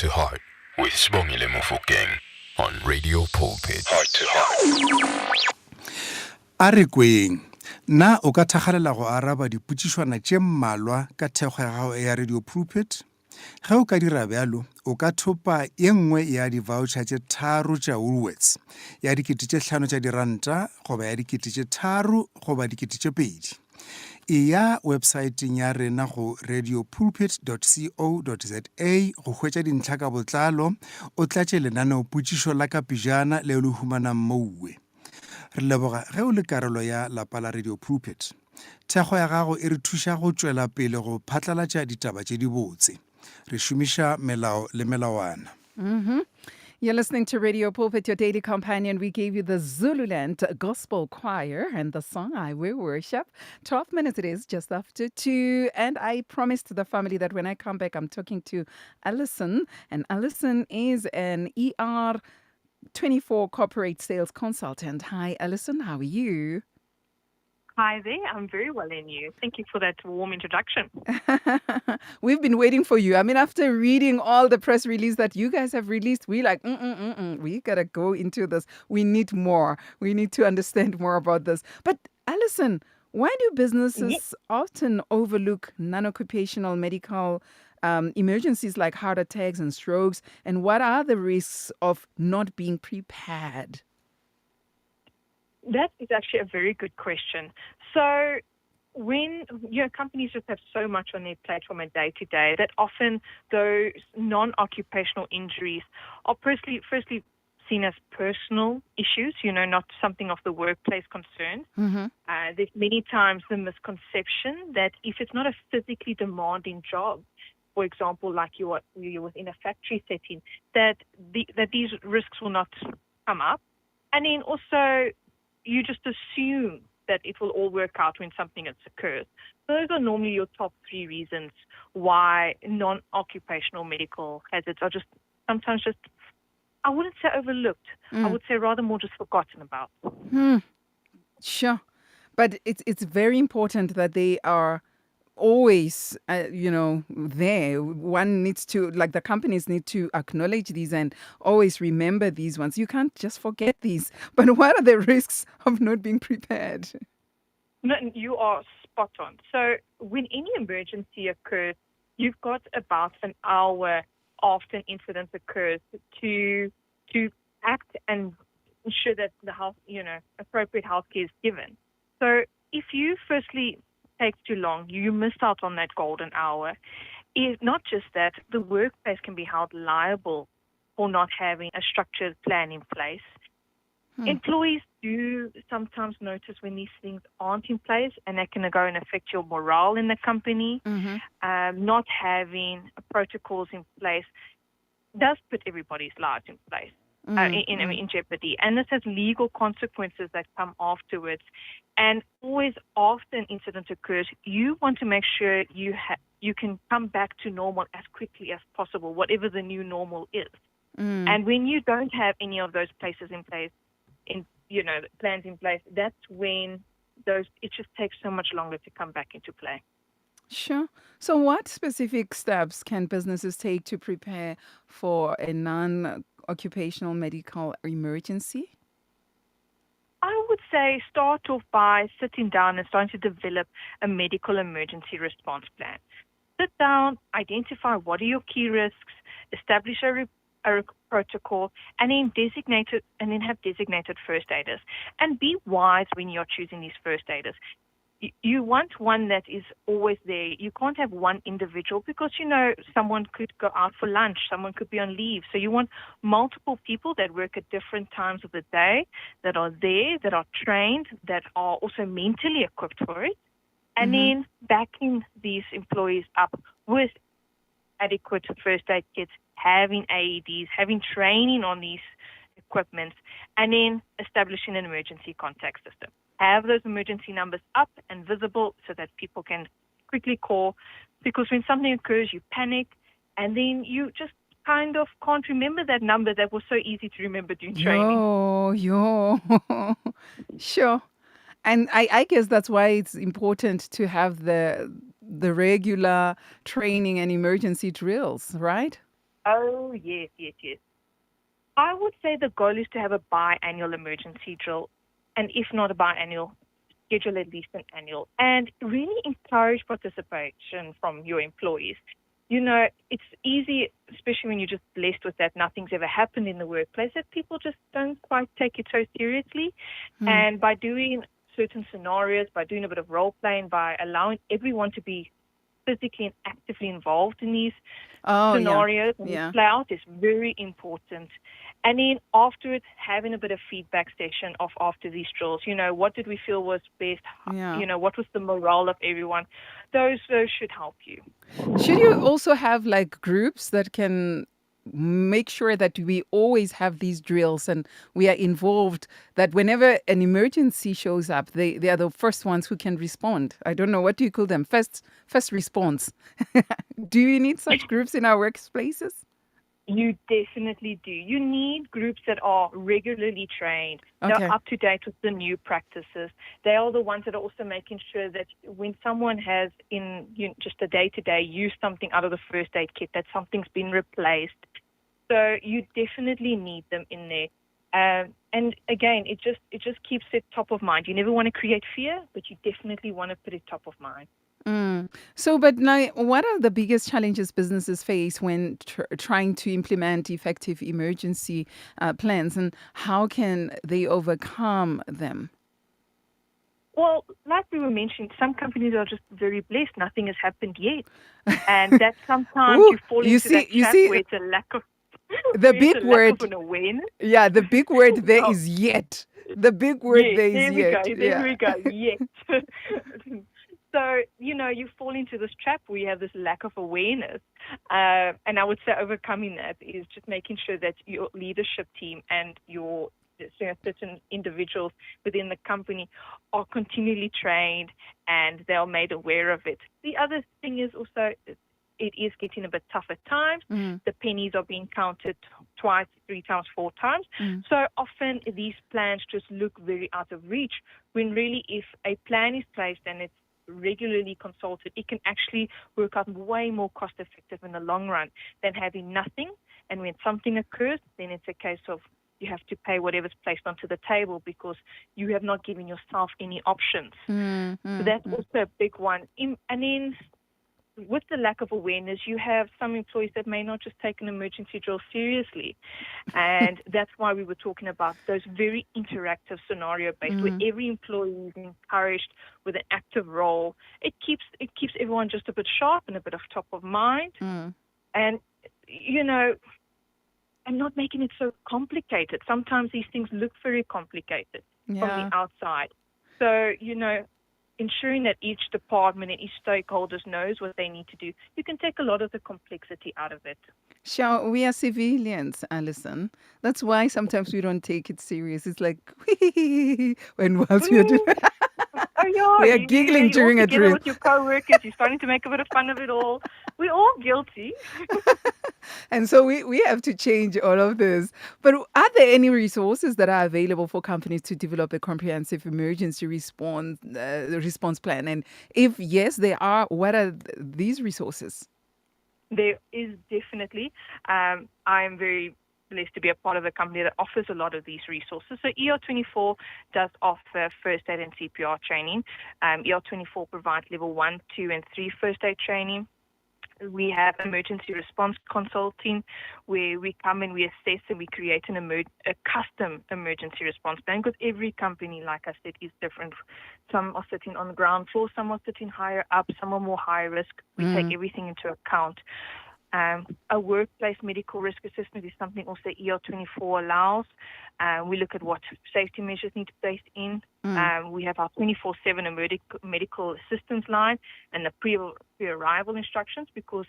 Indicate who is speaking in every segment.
Speaker 1: to Heart with Sibongile Mofokeng on Radio Pulpit. Heart to Heart.
Speaker 2: A re kweng, na o ka thagalela go araba dipotšišwana tše mmalwa ka thekgo ya gago ya Radio Pulpit? Ge o ka dira bjalo, o ka thopa ye nngwe ya di-voucher tše 3 tša Woolworths, ya R5,000 tša diranta, goba ya R3,000 goba R2,000. Ya websaeteng ya rena go radiopulpit.co.za go hwetša dintlha ka botlalo, o tlatše lenaneo potšišo la ka pejana leo le humanang mouwe. Re leboga ge o le karolo ya lapa la Radio Pulpit. Thekgo ya gago e re thuša go tšwela pele go phatlalatša ditaba tše di botse. Re šomiša melao le melawana.
Speaker 3: You're listening to Radio Pulpit, your daily companion. We gave you the Zululand Gospel Choir and the song I Will Worship. 12 minutes it is, just after 2. And I promised the family that when I come back, I'm talking to Alison. And Alison is an ER24 corporate sales consultant. Hi, Alison. How are you?
Speaker 4: Hi there. I'm very well, and you? Thank you for that warm introduction.
Speaker 3: We've been waiting for you. I mean, after reading all the press release that you guys have released, we're like, we got to go into this. We need more. We need to understand more about this. But Alison, why do businesses often overlook non-occupational medical emergencies like heart attacks and strokes? And what are the risks of not being prepared?
Speaker 4: That is actually a very good question. So when companies just have so much on their plate from a day-to-day that often those non-occupational injuries are firstly seen as personal issues, not something of the workplace concern. There's many times the misconception that if it's not a physically demanding job, for example, like you're within a factory setting, that these risks will not come up. And then also, you just assume that it will all work out when something has occurred. Those are normally your top 3 reasons why non-occupational medical hazards are sometimes I wouldn't say overlooked. I would say rather more just forgotten about.
Speaker 3: Sure. But it's very important that they are always, there. One needs to, like the companies need to acknowledge these and always remember these ones. You can't just forget these. But what are the risks of not being prepared?
Speaker 4: No, you are spot on. So when any emergency occurs, you've got about an hour after an incident occurs to act and ensure that the appropriate health care is given. So if you firstly takes too long, you missed out on that golden hour. It's not just that, the workplace can be held liable for not having a structured plan in place. Employees do sometimes notice when these things aren't in place, and that can go and affect your morale in the company. Not having protocols in place does put everybody's lives in place. In jeopardy. And this has legal consequences that come afterwards. And always after an incident occurs, you want to make sure you can come back to normal as quickly as possible, whatever the new normal is. And when you don't have any of those places in place, plans in place, that's when it just takes so much longer to come back into play.
Speaker 3: Sure. So what specific steps can businesses take to prepare for a non-occupational medical emergency?
Speaker 4: I would say start off by sitting down and starting to develop a medical emergency response plan. Sit down, identify what are your key risks, establish a protocol, and then have designated first aiders. And be wise when you're choosing these first aiders. You want one that is always there. You can't have one individual because, someone could go out for lunch, someone could be on leave. So you want multiple people that work at different times of the day, that are there, that are trained, that are also mentally equipped for it. And then backing these employees up with adequate first aid kits, having AEDs, having training on these equipment, and then establishing an emergency contact system. Have those emergency numbers up and visible so that people can quickly call. Because when something occurs, you panic, and then you just kind of can't remember that number that was so easy to remember during training.
Speaker 3: Sure. And I guess that's why it's important to have the regular training and emergency drills, right?
Speaker 4: Oh, yes, yes, yes. I would say the goal is to have a biannual emergency drill, and if not a biannual, schedule at least an annual, and really encourage participation from your employees. It's easy, especially when you're just blessed with that nothing's ever happened in the workplace, that people just don't quite take it so seriously. And by doing certain scenarios, by doing a bit of role playing, by allowing everyone to be physically and actively involved in these
Speaker 3: Oh, yeah.
Speaker 4: scenarios and
Speaker 3: Yeah.
Speaker 4: play out is very important. And then afterwards, having a bit of feedback session of after these drills. What did we feel was best?
Speaker 3: Yeah.
Speaker 4: What was the morale of everyone? Those should help you.
Speaker 3: Should you also have like groups that can make sure that we always have these drills and we are involved, that whenever an emergency shows up, they are the first ones who can respond? I don't know, what do you call them? First response. Do you need such groups in our workplaces?
Speaker 4: You definitely do. You need groups that are regularly trained.
Speaker 3: Okay.
Speaker 4: They're up to date with the new practices. They are the ones that are also making sure that when someone has in just a day-to-day used something out of the first aid kit, that something's been replaced. So you definitely need them in there. And again, it just keeps it top of mind. You never want to create fear, but you definitely want to put it top of mind.
Speaker 3: So, but now, what are the biggest challenges businesses face when trying to implement effective emergency plans, and how can they overcome them?
Speaker 4: Well, like we were mentioning, some companies are just very blessed. Nothing has happened yet. And that sometimes
Speaker 3: Ooh,
Speaker 4: you fall
Speaker 3: you
Speaker 4: into that
Speaker 3: see,
Speaker 4: trap where it's a lack of
Speaker 3: the
Speaker 4: where it's
Speaker 3: big
Speaker 4: a lack of
Speaker 3: word.
Speaker 4: an awareness.
Speaker 3: Yeah, the big word there
Speaker 4: Oh,
Speaker 3: is yet. The big word
Speaker 4: yes,
Speaker 3: there is
Speaker 4: there we go.
Speaker 3: yet.
Speaker 4: There
Speaker 3: Yeah.
Speaker 4: we go. Yes. So, you fall into this trap where you have this lack of awareness. And I would say overcoming that is just making sure that your leadership team and your certain individuals within the company are continually trained and they are made aware of it. The other thing is also it is getting a bit tough at times. The pennies are being counted twice, 3 times, 4 times. So often these plans just look very out of reach when really if a plan is placed and it's regularly consulted, it can actually work out way more cost effective in the long run than having nothing. And when something occurs, then it's a case of you have to pay whatever's placed onto the table because you have not given yourself any options. So that's also a big one. And then with the lack of awareness, you have some employees that may not just take an emergency drill seriously. And that's why we were talking about those very interactive scenario-based, where every employee is encouraged with an active role. It keeps everyone just a bit sharp and a bit of top of mind. And, and not making it so complicated. Sometimes these things look very complicated from the outside. So, ensuring that each department and each stakeholders knows what they need to do, you can take a lot of the complexity out of it.
Speaker 3: Sure, we are civilians, Alison. That's why sometimes we don't take it serious. It's like when whilst we are doing,
Speaker 4: Oh, yeah.
Speaker 3: we are giggling
Speaker 4: You're all
Speaker 3: during a
Speaker 4: together
Speaker 3: drill.
Speaker 4: with your co-workers. You're starting to make a bit of fun of it all. We're all guilty.
Speaker 3: And so we have to change all of this. But are there any resources that are available for companies to develop a comprehensive emergency response plan? And if yes, there are, what are these resources?
Speaker 4: There is definitely. I am very blessed to be a part of a company that offers a lot of these resources. So ER24 does offer first aid and CPR training. ER24 provides level 1, 2, and 3 first aid training. We have emergency response consulting, where we come and we assess and we create a custom emergency response plan, because every company, like I said, is different. Some are sitting on the ground floor, some are sitting higher up, some are more high risk. We take everything into account. A workplace medical risk assessment is something also ER24 allows. We look at what safety measures need to be placed in. We have our 24/7 medical assistance line and the pre-arrival instructions, because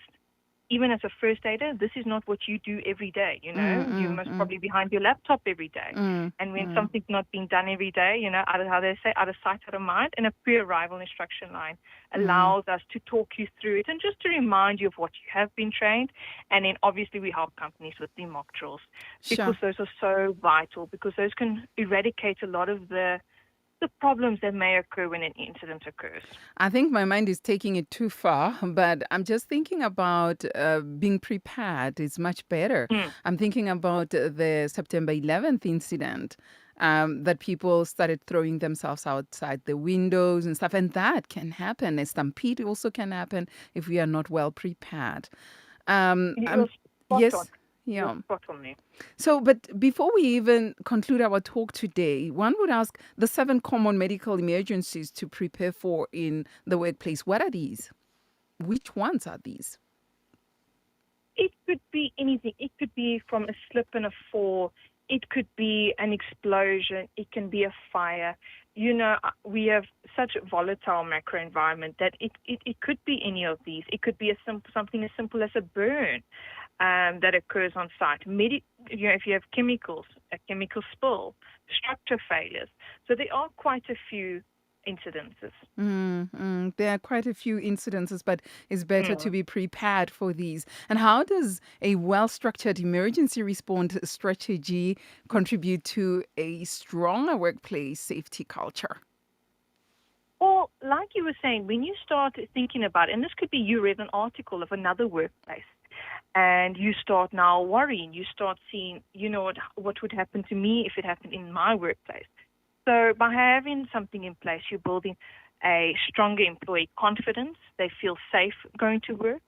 Speaker 4: even as a first aider, this is not what you do every day. You must probably be behind your laptop every day. And when something's not being done every day, out of, how they say, out of sight, out of mind. And a pre-arrival instruction line allows us to talk you through it and just to remind you of what you have been trained. And then obviously we help companies with the mock drills, because those are so vital, because those can eradicate a lot of the the problems that may occur when an incident occurs?
Speaker 3: I think my mind is taking it too far, but I'm just thinking about being prepared is much better.
Speaker 4: Mm.
Speaker 3: I'm thinking about the September 11th incident. That people started throwing themselves outside the windows and stuff. And that can happen. A stampede also can happen if we are not well prepared.
Speaker 4: You're spot on.
Speaker 3: Yes.
Speaker 4: You're
Speaker 3: Yeah.
Speaker 4: spot on there.
Speaker 3: So, but before we even conclude our talk today, one would ask the 7 common medical emergencies to prepare for in the workplace. What are these? Which ones are these?
Speaker 4: It could be anything. It could be from a slip and a fall. It could be an explosion. It can be a fire. We have such a volatile macro environment that it could be any of these. It could be something as simple as a burn that occurs on site. If you have chemicals, a chemical spill, structure failures. So there are quite a few incidences.
Speaker 3: There are quite a few incidences, but it's better to be prepared for these. And how does a well-structured emergency response strategy contribute to a stronger workplace safety culture?
Speaker 4: Well, like you were saying, when you start thinking about it, and this could be you read an article of another workplace, and you start now worrying, you start seeing, what would happen to me if it happened in my workplace. So by having something in place, you're building a stronger employee confidence. They feel safe going to work.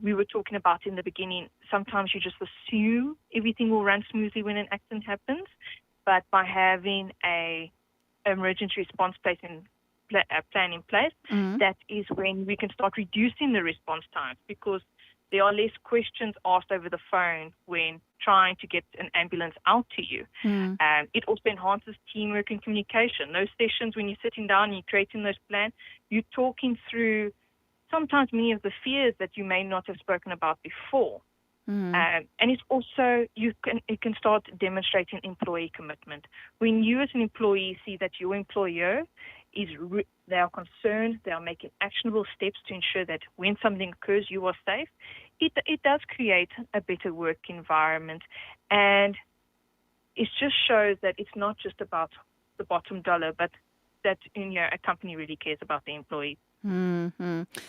Speaker 4: We were talking about in the beginning, sometimes you just assume everything will run smoothly when an accident happens. But by having a emergency response plan in place, that is when we can start reducing the response times, because there are less questions asked over the phone when trying to get an ambulance out to you. It also enhances teamwork and communication. Those sessions when you're sitting down and you're creating those plans, you're talking through sometimes many of the fears that you may not have spoken about before. And it's also, it can start demonstrating employee commitment. When you as an employee see that your employer they are concerned, they are making actionable steps to ensure that when something occurs, you are safe, it does create a better work environment. And it just shows that it's not just about the bottom dollar, but that a company really cares about the employee.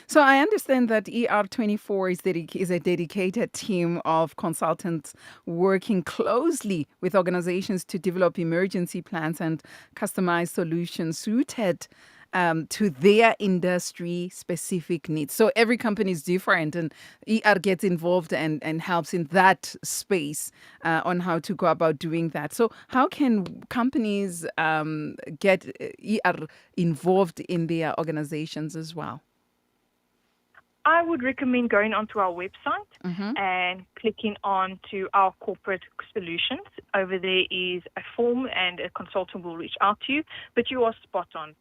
Speaker 3: So I understand that ER24 is a dedicated team of consultants working closely with organizations to develop emergency plans and customize solutions suited to their industry-specific needs. So every company is different, and ER gets involved and helps in that space on how to go about doing that. So how can companies get ER involved in their organizations as well?
Speaker 4: I would recommend going onto our website and clicking on to our corporate solutions. Over there is a form and a consultant will reach out to you, but you are spot on.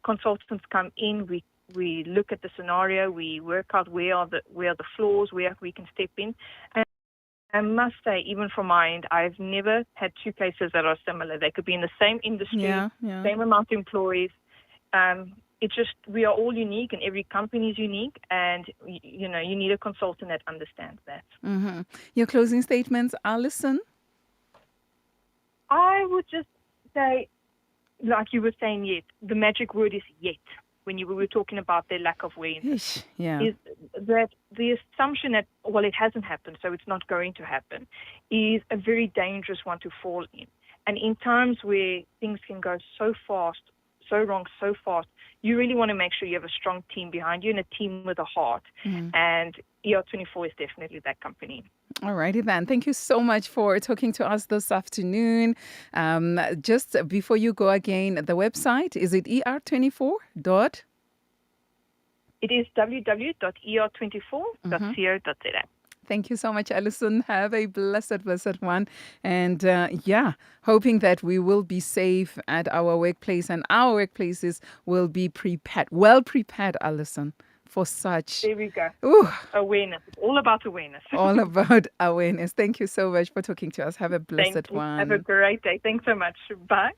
Speaker 4: Consultants come in, we look at the scenario, we work out where are the flaws, where we can step in. And I must say, even from my end, I've never had two cases that are similar. They could be in the same industry, same amount of employees. It's just, we are all unique and every company is unique, and you need a consultant that understands that.
Speaker 3: Your closing statements, Alison?
Speaker 4: I would just say, like you were saying, yet. The magic word is yet. When we were talking about their lack of awareness, is that the assumption that, well, it hasn't happened, so it's not going to happen, is a very dangerous one to fall in. And in times where things can go so fast, so wrong so fast, you really want to make sure you have a strong team behind you and a team with a heart. And ER24 is definitely that company.
Speaker 3: All righty then. Thank you so much for talking to us this afternoon. Just before you go again, the website, is it ER24 dot?
Speaker 4: It is www.er24.co.za.
Speaker 3: Thank you so much, Alison. Have a blessed one. And hoping that we will be safe at our workplace and our workplaces will be prepared, well prepared, Alison, for such.
Speaker 4: There we go.
Speaker 3: Ooh.
Speaker 4: Awareness. It's all about awareness.
Speaker 3: All about awareness. Thank you so much for talking to us. Have a blessed one.
Speaker 4: Have a great day. Thanks so much. Bye.